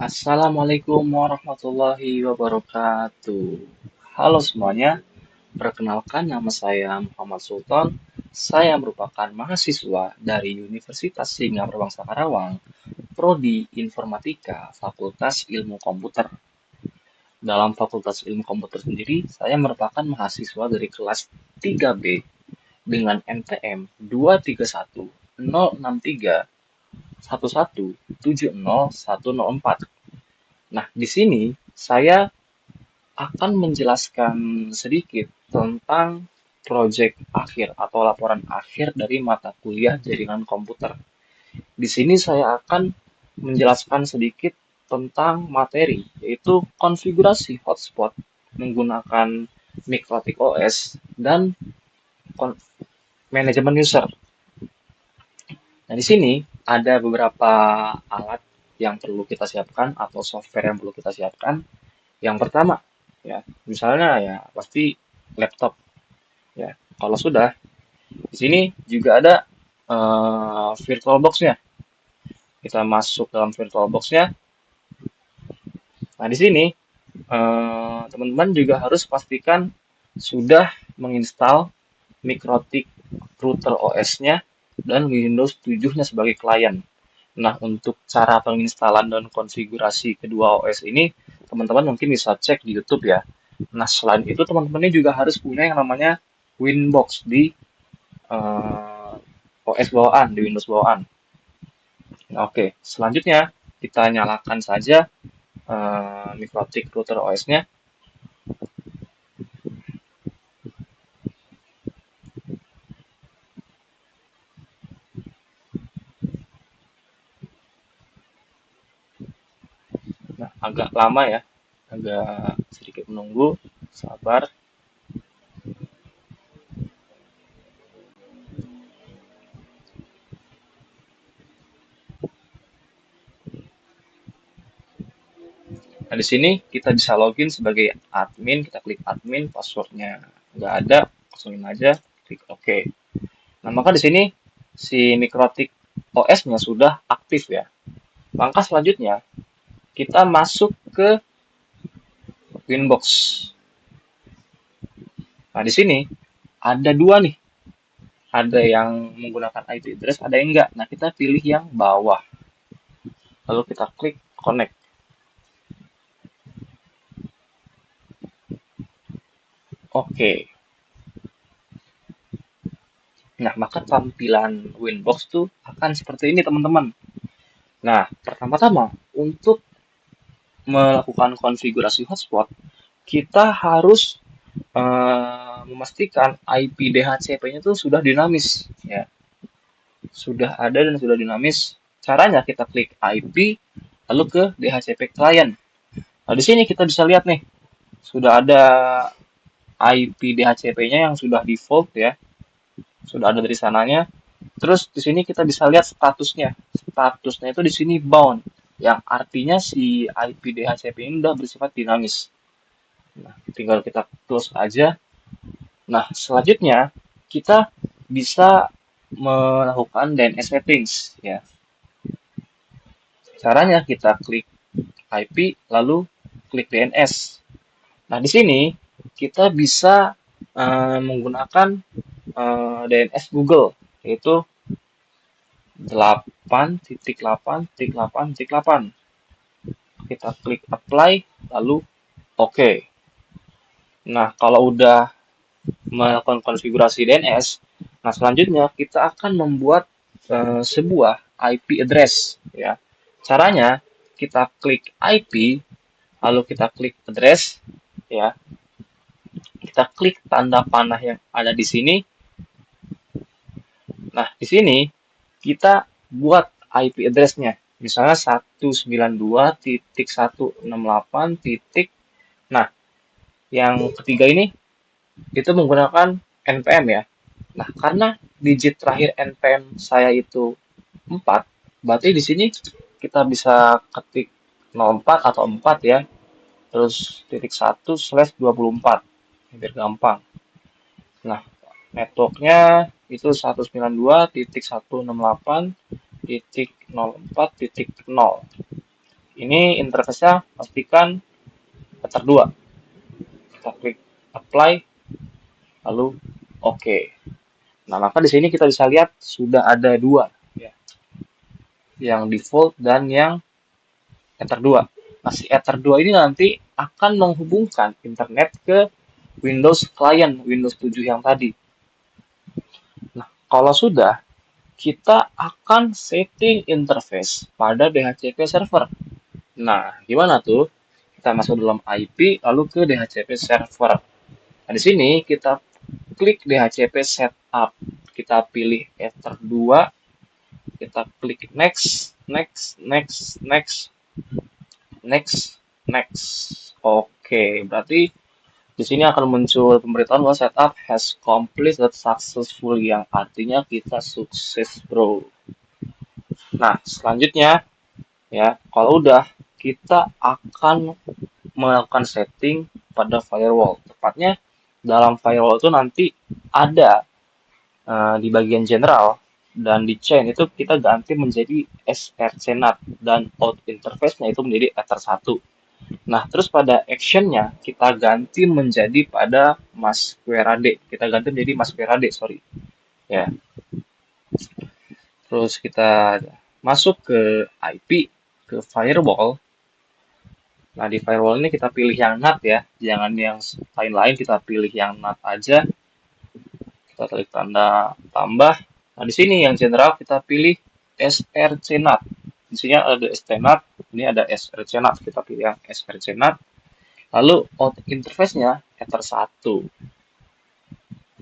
Assalamualaikum warahmatullahi wabarakatuh. Halo semuanya, perkenalkan nama saya Muhammad Sultan. Saya merupakan mahasiswa dari Universitas Singapura Bangsa Karawang, Prodi Informatika, Fakultas Ilmu Komputer. Dalam Fakultas Ilmu Komputer sendiri, saya merupakan mahasiswa dari kelas 3B dengan NPM 2316063117004. Nah, di sini saya akan menjelaskan sedikit tentang proyek akhir atau laporan akhir dari mata kuliah jaringan komputer. Di sini saya akan menjelaskan sedikit tentang materi, yaitu konfigurasi hotspot menggunakan Mikrotik OS dan manajemen user. Nah, di sini ada beberapa alat yang perlu kita siapkan atau software yang perlu kita siapkan. Yang pertama, ya, misalnya ya pasti laptop, ya. Kalau sudah, di sini juga ada VirtualBox-nya. Kita masuk dalam VirtualBox-nya. Nah, di sini teman-teman juga harus pastikan sudah menginstal Mikrotik Router OS-nya dan Windows 7-nya sebagai klien. Nah, untuk cara penginstalan dan konfigurasi kedua OS ini, teman-teman mungkin bisa cek di YouTube ya. Nah, selain itu teman-teman ini juga harus punya yang namanya Winbox di OS bawaan, di Windows bawaan. Nah, oke, selanjutnya kita nyalakan saja Mikrotik Router OS-nya. Nah, agak lama ya, agak sedikit menunggu, sabar. Nah, di sini kita bisa login sebagai admin, kita klik admin, passwordnya nggak ada, kosongin aja, klik OK. Nah, maka di sini si Mikrotik OS-nya sudah aktif ya. Langkah selanjutnya, kita masuk ke Winbox. Nah, di sini ada dua nih. Ada yang menggunakan IP address, ada yang enggak. Nah, kita pilih yang bawah. Lalu kita klik connect. Oke. Nah, maka tampilan Winbox tuh akan seperti ini, teman-teman. Nah, pertama-tama, untuk melakukan konfigurasi hotspot, kita harus memastikan IP DHCP-nya itu sudah dinamis, ya. Sudah ada dan sudah dinamis. Caranya kita klik IP, lalu ke DHCP client. Nah, di sini kita bisa lihat nih, sudah ada IP DHCP-nya yang sudah default ya, sudah ada dari sananya. Terus di sini kita bisa lihat statusnya. Statusnya itu di sini bound, yang artinya si IP DHCP ini sudah bersifat dinamis. Nah, tinggal kita close aja. Nah, selanjutnya kita bisa melakukan DNS settings ya. Caranya kita klik IP lalu klik DNS. Nah, di sini kita bisa menggunakan DNS Google, yaitu 8.8.8.8. Kita klik apply lalu OK. Nah, kalau udah melakukan konfigurasi DNS, nah selanjutnya kita akan membuat sebuah IP address ya. Caranya kita klik IP lalu kita klik address ya. Kita klik tanda panah yang ada di sini. Nah, di sini kita buat IP address-nya. Misalnya 192.168. Nah, yang ketiga ini itu menggunakan NPM ya. Nah, karena digit terakhir NPM saya itu 4, berarti di sini kita bisa ketik 04 atau 4 ya. Terus titik 1/24. Biar gampang. Nah, networknya itu 192.168.04.0. Ini interface-nya pastikan Ether 2. Kita klik apply, lalu oke. Nah, maka di sini kita bisa lihat sudah ada dua, ya, yang default dan yang Ether 2. Nah, si Ether 2 ini nanti akan menghubungkan internet ke Windows client, Windows 7 yang tadi. Nah, kalau sudah, kita akan setting interface pada DHCP server. Nah, gimana tuh? Kita masuk dalam IP, lalu ke DHCP server. Nah, di sini kita klik DHCP setup. Kita pilih Ether 2, kita klik next, next, next, next, next, next. Oke, berarti di sini akan muncul pemberitahuan bahwa setup has completed successful, yang artinya kita sukses, bro. Nah, selanjutnya ya, kalau udah, kita akan melakukan setting pada firewall. Tepatnya dalam firewall itu nanti ada di bagian general dan di chain itu kita ganti menjadi srcNAT dan out interface-nya itu menjadi Ether 1. Nah, terus pada action-nya kita ganti menjadi pada Masquerade. Kita ganti menjadi Masquerade, sorry. Ya. Terus kita masuk ke IP, ke firewall. Nah, di firewall ini kita pilih yang NAT ya, jangan yang lain-lain, kita pilih yang NAT aja. Kita klik tanda tambah. Nah, di sini yang general kita pilih srcNAT. Di sini ada stNAT, ini ada srcNAT, kita pilih yang srcNAT. Lalu out interface-nya Ether 1.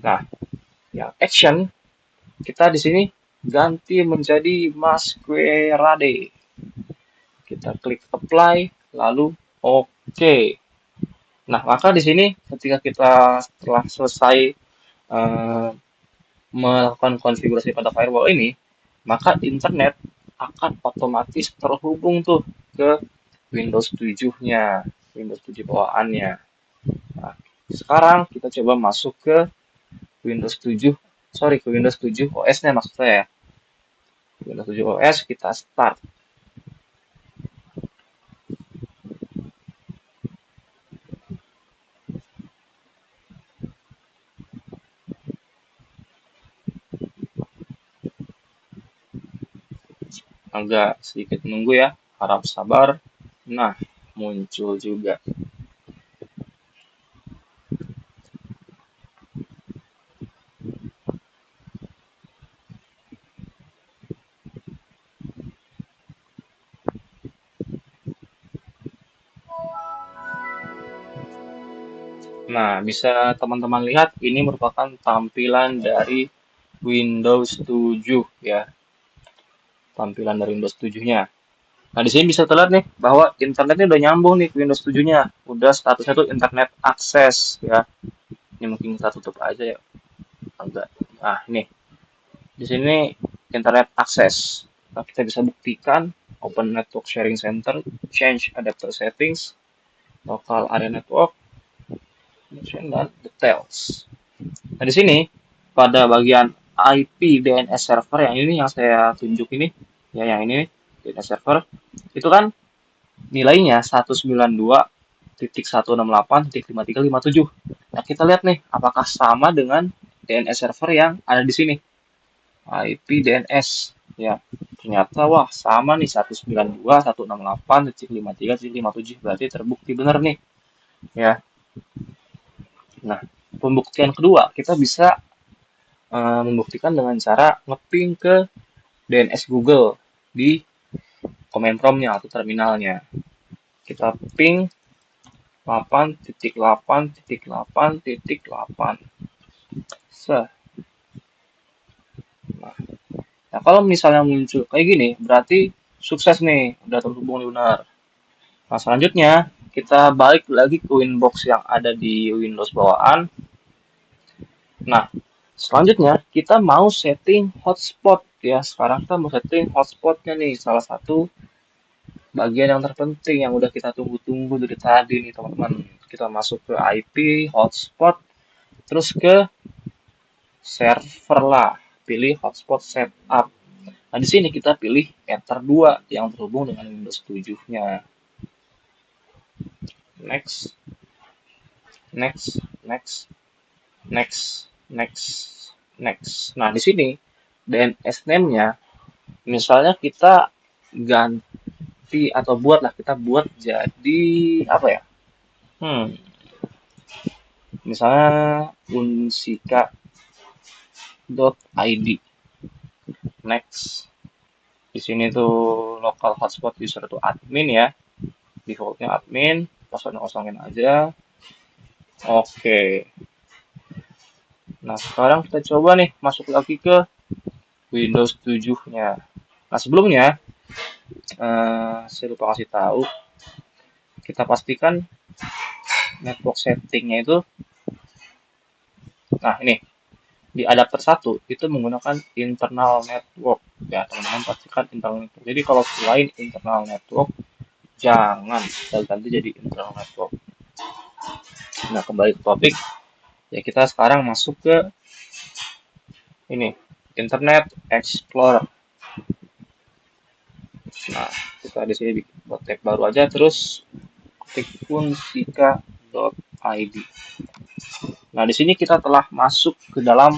Nah, yang action kita di sini ganti menjadi Masquerade. Kita klik apply, lalu oke. Nah, maka di sini ketika kita telah selesai uh, melakukan konfigurasi pada firewall ini, maka internet akan otomatis terhubung tuh ke Windows 7-nya, Windows 7 bawaannya. Nah, sekarang kita coba masuk ke Windows 7, ke Windows 7 OS-nya maksudnya ya. Windows 7 OS kita start. Agak sedikit menunggu ya, harap sabar. Nah, muncul juga. Nah, bisa teman-teman lihat ini merupakan tampilan dari Windows 7 ya. Tampilan dari Windows 7-nya. Nah, di sini bisa terlihat nih bahwa internetnya udah nyambung nih ke Windows 7-nya. Udah statusnya tuh internet akses ya. Ini mungkin kita tutup aja ya. Agak. Nah, ini. Di sini internet akses. Nah, kita bisa buktikan open network sharing center, change adapter settings, local area network, dan details. Nah, di sini pada bagian IP DNS server yang ini yang saya tunjuk ini, ya yang ini DNS server, itu kan nilainya 192.168.5357. Nah, kita lihat nih apakah sama dengan DNS server yang ada di sini. IP DNS ya. Ternyata wah sama nih 192.168.53.57, berarti terbukti benar nih ya. Nah, pembuktian kedua kita bisa membuktikan dengan cara ngeping ke DNS Google di command prompt-nya atau terminalnya. Kita ping 8.8.8.8. Nah, nah, kalau misalnya muncul kayak gini, berarti sukses nih, udah terhubung benar. Nah, selanjutnya kita balik lagi ke Winbox yang ada di Windows bawaan. Nah, selanjutnya kita mau setting hotspot ya. Sekarang kita mau setting hotspotnya nih, salah satu bagian yang terpenting yang udah kita tunggu-tunggu dari tadi nih teman-teman. Kita masuk ke IP hotspot, terus ke server lah, pilih hotspot setup. Nah, di sini kita pilih Enter 2 yang terhubung dengan Windows 7-nya. Next, next, next, next, next, next. Nah, di sini DNS name-nya, misalnya kita ganti atau buatlah, kita buat jadi apa ya? Misalnya unsika.id. Next. Di sini tuh local hotspot user itu admin ya. Defaultnya admin, passwordnya kosongin aja. Oke. Nah, sekarang kita coba nih masuk lagi ke Windows 7-nya. Nah, sebelumnya saya lupa kasih tahu, kita pastikan network settingnya itu, nah ini di adapter 1 itu menggunakan internal network ya, teman-teman pastikan internal network. Jadi kalau selain internal network jangan kita ganti jadi internal network. Nah, kembali ke topik ya, kita sekarang masuk ke ini Internet Explorer. Nah, kita di sini buat tab baru aja, terus ketik unsika.id. Nah, di sini kita telah masuk ke dalam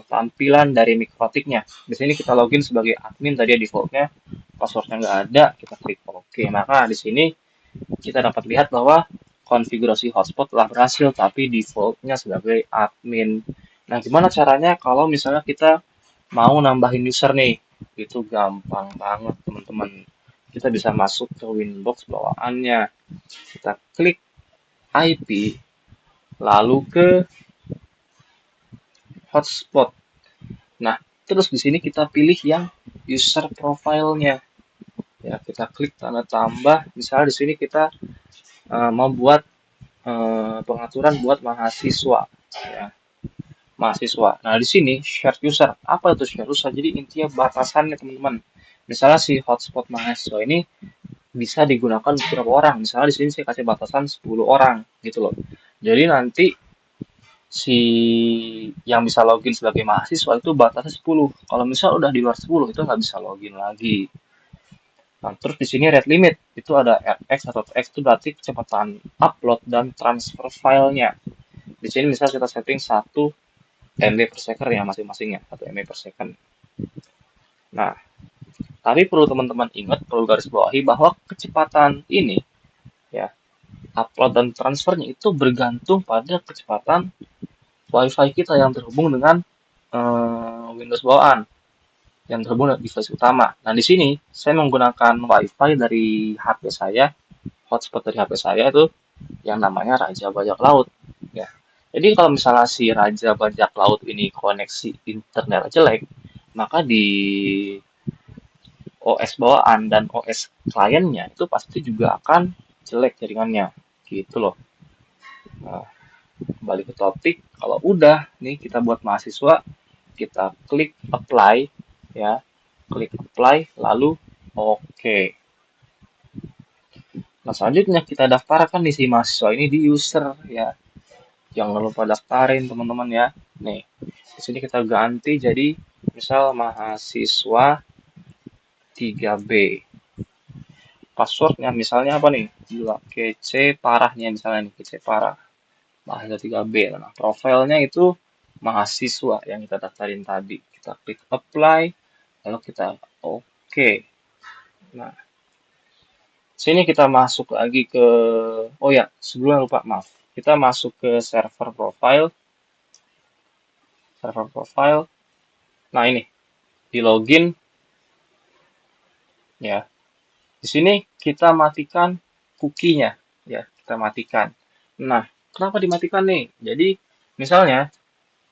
tampilan dari Mikrotiknya. Di sini kita login sebagai admin tadi ya, defaultnya, passwordnya nggak ada, kita klik OK. Maka di sini kita dapat lihat bahwa konfigurasi hotspot telah berhasil, tapi defaultnya sebagai admin. Nah, gimana caranya kalau misalnya kita mau nambahin user nih? Itu gampang banget, teman-teman. Kita bisa masuk ke Winbox bawaannya. Kita klik IP, lalu ke hotspot. Nah, terus di sini kita pilih yang user profile-nya. Ya, kita klik tanda tambah. Misalnya di sini kita mau buat pengaturan buat mahasiswa. Ya, mahasiswa. Nah, di sini shared user. Apa itu shared user? Jadi intinya batasannya, teman-teman. Misalnya si hotspot mahasiswa ini bisa digunakan beberapa orang. Misalnya di sini saya kasih batasan 10 orang gitu loh. Jadi nanti si yang bisa login sebagai mahasiswa itu batasnya 10. Kalau misal udah di luar 10 itu nggak bisa login lagi. Nah, terus di sini rate limit itu ada RX atau TX, itu berarti kecepatan upload dan transfer filenya. Di sini misal kita setting 1 MB per second ya, masing-masingnya 1 MB per second. Nah, tapi perlu teman-teman ingat, perlu garis bawahi bahwa kecepatan ini ya, upload dan transfernya itu bergantung pada kecepatan WiFi kita yang terhubung dengan Windows bawaan, yang terhubung dengan device utama. Nah, di sini saya menggunakan WiFi dari HP saya, hotspot dari HP saya itu yang namanya Raja Bajak Laut. Ya. Jadi kalau misalnya si Raja Bajak Laut ini koneksi internet jelek, maka di OS bawaan dan OS kliennya itu pasti juga akan jelek jaringannya. Gitu loh. Nah, kembali ke topik, kalau udah nih kita buat mahasiswa, kita klik apply ya, klik apply lalu oke. Nah, selanjutnya kita daftarkan nih si mahasiswa ini di user ya, jangan lupa daftarin teman-teman ya. Nih di sini kita ganti jadi misal mahasiswa 3B. Passwordnya misalnya apa nih, kece parahnya misalnya nih, kece parah mahasiswa 3B. Nah, profilnya itu mahasiswa yang kita daftarin tadi. Kita klik apply, lalu kita oke. Nah, sini kita masuk lagi ke, oh ya, sebelumnya lupa, maaf. Kita masuk ke server profile. Server profile. Nah, ini di login ya. Di sini kita matikan cookie-nya ya, kita matikan. Nah, kenapa dimatikan nih? Jadi, misalnya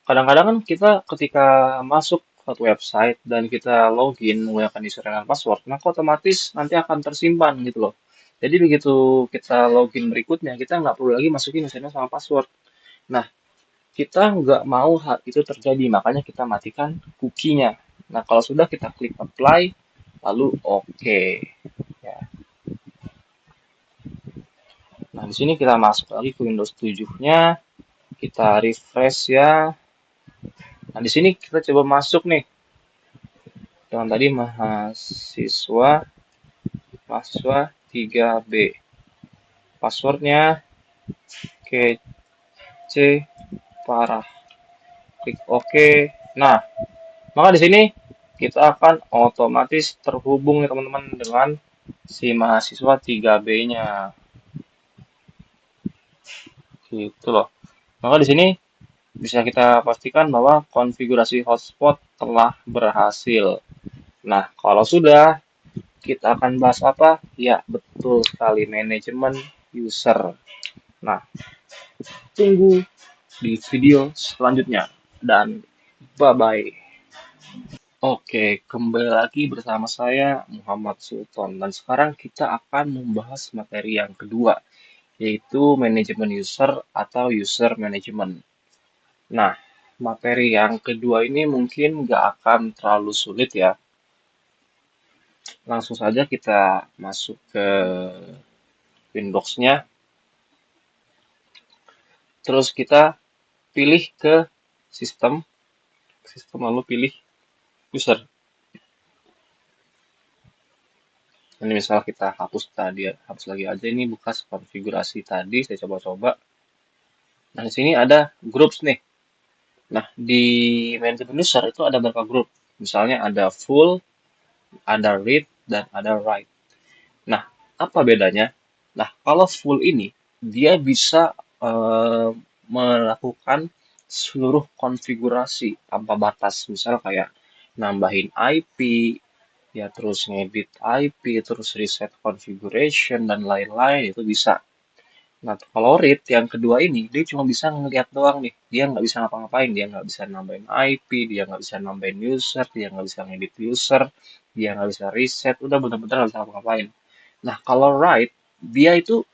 kadang-kadang kan kita ketika masuk suatu website dan kita login menggunakan username dan password, maka otomatis nanti akan tersimpan gitu loh. Jadi begitu kita login berikutnya, kita nggak perlu lagi masukin username sama password. Nah, kita nggak mau hal itu terjadi, makanya kita matikan cookie-nya. Nah, kalau sudah kita klik apply, lalu oke. Ya. Nah, di sini kita masuk lagi ke Windows 7-nya, kita refresh ya. Nah, di sini kita coba masuk nih dengan tadi mahasiswa 3B. Passwordnya kece parah. Klik OK. Nah, maka di sini kita akan otomatis terhubung nih teman-teman dengan si mahasiswa 3B-nya. Gitu loh. Maka di sini bisa kita pastikan bahwa konfigurasi hotspot telah berhasil. Nah, kalau sudah, kita akan bahas apa? Ya, betul sekali, manajemen user. Nah, tunggu di video selanjutnya. Dan bye-bye. Oke, kembali lagi bersama saya Muhammad Sultan dan sekarang kita akan membahas materi yang kedua, yaitu manajemen user atau user management. Nah, materi yang kedua ini mungkin nggak akan terlalu sulit ya. Langsung saja kita masuk ke Windows-nya, terus kita pilih ke sistem, sistem lalu pilih user. Ini misal kita hapus tadi, hapus lagi aja ini bekas konfigurasi tadi, saya coba-coba. Nah, di sini ada groups nih. Nah, di manajemen user itu ada beberapa grup. Misalnya ada full, ada read, dan ada write. Nah, apa bedanya? Nah, kalau full ini, dia bisa melakukan seluruh konfigurasi tanpa batas. Misal kayak nambahin IP, ya terus ngedit IP, terus reset configuration, dan lain-lain, itu bisa. Nah, kalau read yang kedua ini, dia cuma bisa ngeliat doang nih. Dia nggak bisa ngapa-ngapain. Dia nggak bisa nambahin IP, dia nggak bisa nambahin user, dia nggak bisa ngedit user, dia nggak bisa reset. Udah bener-bener nggak bisa ngapa-ngapain. Nah, kalau write, dia itu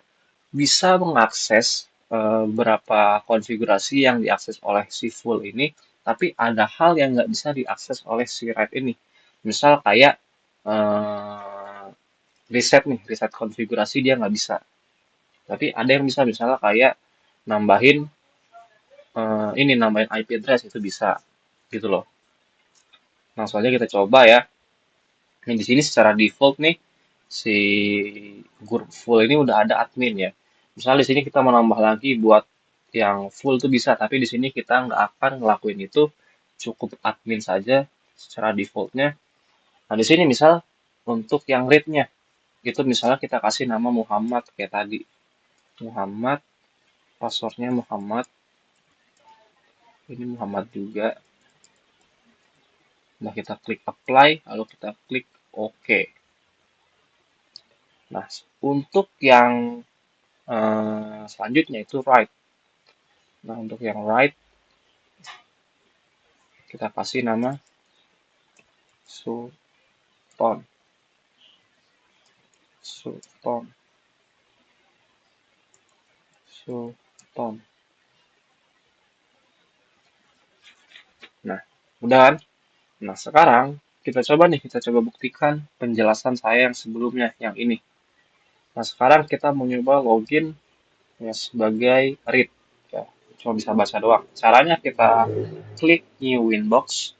bisa mengakses beberapa konfigurasi yang diakses oleh si full ini, tapi ada hal yang nggak bisa diakses oleh si write ini. Misal kayak eh, reset nih, reset konfigurasi dia nggak bisa. Tapi ada yang bisa misalnya kayak nambahin ini nambahin IP address itu bisa gitu loh. Langsung aja kita coba ya. Ini di sini secara default nih si grup full ini udah ada admin ya. Misalnya di sini kita mau nambah lagi buat yang full tuh bisa, tapi di sini kita nggak akan ngelakuin itu, cukup admin saja secara defaultnya. Nah di sini misal untuk yang read-nya itu misalnya kita kasih nama Muhammad kayak tadi, Muhammad, passwordnya Muhammad, ini Muhammad juga. Nah, kita klik apply, lalu kita klik OK. Nah, untuk yang selanjutnya itu write. Nah, untuk yang write, kita kasih nama Sultan. Sultan. Sultan. Nah, udah kan? Nah, sekarang kita coba nih, kita coba buktikan penjelasan saya yang sebelumnya, yang ini. Nah, sekarang kita mau nyoba login ya, sebagai read. Ya, cuma bisa baca doang. Caranya kita klik new winbox.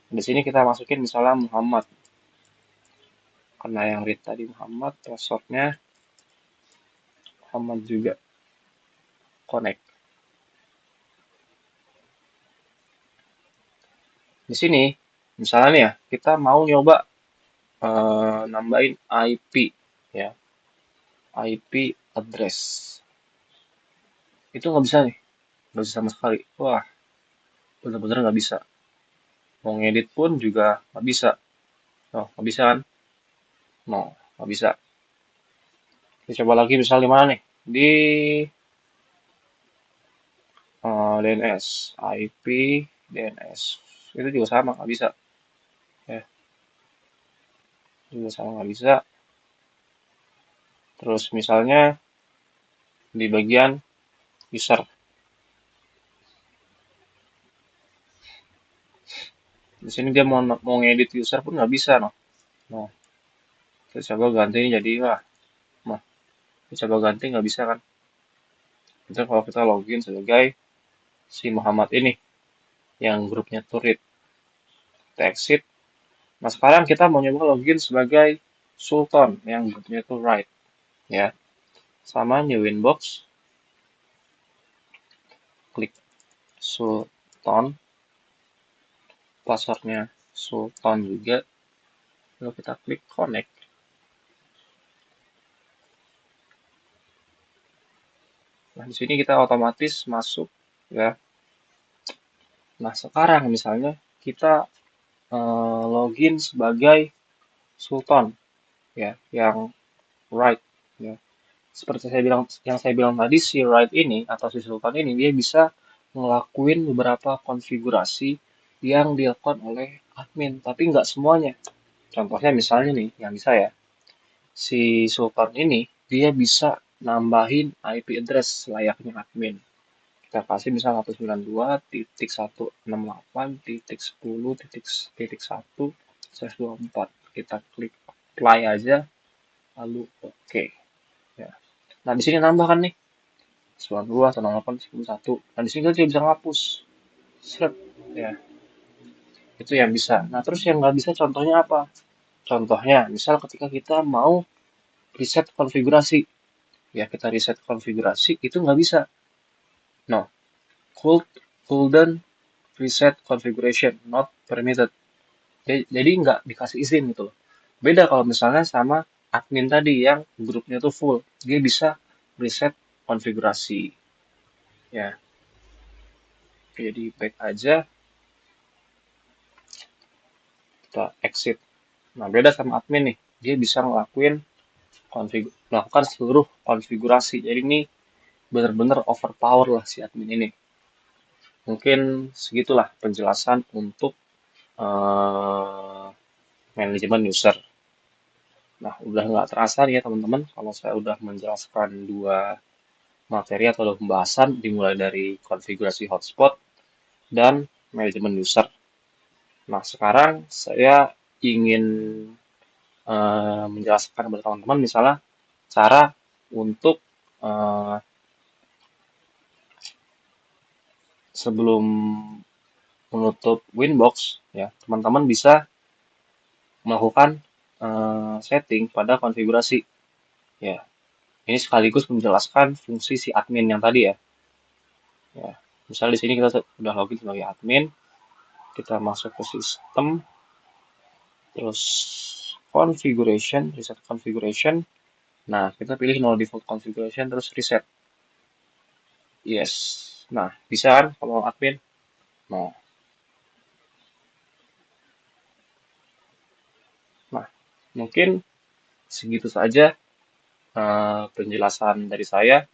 Di sini kita masukin misalnya Muhammad. Karena yang read tadi Muhammad, passwordnya Muhammad juga. Connect. Di sini, misalnya nih ya, kita mau nyoba nambahin IP ya, IP address. Itu nggak bisa nih, nggak bisa sama sekali. Wah, bener-bener nggak bisa. Mau ngedit pun juga nggak bisa. Oh, nggak bisa kan? No, nggak bisa. Kita coba lagi misal di mana nih? Di DNS, IP, DNS. Itu juga sama, nggak bisa. Ya, juga sama nggak bisa. Terus misalnya di bagian user. Di sini dia mau ngedit user pun nggak bisa, noh. Nah, kita coba ganti ini jadi wah, nah, kita coba ganti nggak bisa kan? Kita kalau kita login sebagai si Muhammad ini yang grupnya Turit, kita exit. Nah, sekarang kita mau nyoba login sebagai Sultan yang grupnya itu right, ya. Sama new inbox, klik Sultan, passwordnya Sultan juga, lalu kita klik connect. Nah, di sini kita otomatis masuk, ya. Nah, sekarang misalnya kita login sebagai Sultan, ya, yang right, ya. Seperti saya bilang tadi, si right ini atau si Sultan ini dia bisa ngelakuin beberapa konfigurasi yang dilakukan oleh admin, tapi nggak semuanya. Contohnya misalnya nih, yang bisa ya, si Sultan ini dia bisa nambahin IP address layaknya admin. Kita kasih misal 192.168.10.1/24. Kita klik apply aja, lalu oke. Ya. Nah, di sini nambah kan nih, 92, 168, 101. Nah, di sini kita juga bisa ngapus. Seret. Ya, itu yang bisa. Nah, terus yang nggak bisa contohnya apa? Contohnya, misal ketika kita mau reset konfigurasi. Ya, kita reset konfigurasi, itu nggak bisa. No, cooldown reset configuration, not permitted. Jadi nggak dikasih izin gitu loh. Beda kalau misalnya sama admin tadi yang grupnya tuh full. Dia bisa reset konfigurasi. Ya, jadi back aja, kita exit. Nah, beda sama admin nih. Dia bisa melakukan seluruh konfigurasi. Jadi ini benar-benar overpower lah si admin ini. Mungkin segitulah penjelasan untuk eh, manajemen user. Nah, udah nggak terasa nih ya teman-teman kalau saya udah menjelaskan dua materi atau dua pembahasan dimulai dari konfigurasi hotspot dan manajemen user. Nah, sekarang saya ingin menjelaskan kepada teman-teman misalnya cara untuk eh, sebelum menutup Winbox ya teman-teman bisa melakukan setting pada konfigurasi ya. Ini sekaligus menjelaskan fungsi si admin yang tadi ya. Ya, misal di sini kita sudah login sebagai admin, kita masuk ke sistem, terus configuration, reset configuration. Nah, kita pilih no default configuration terus reset. Yes. Nah, bisa kan kalau admin? Nah, nah, mungkin segitu saja penjelasan dari saya.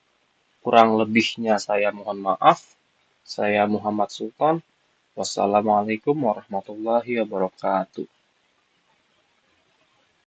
Kurang lebihnya saya mohon maaf. Saya Muhammad Sultan. Wassalamualaikum warahmatullahi wabarakatuh.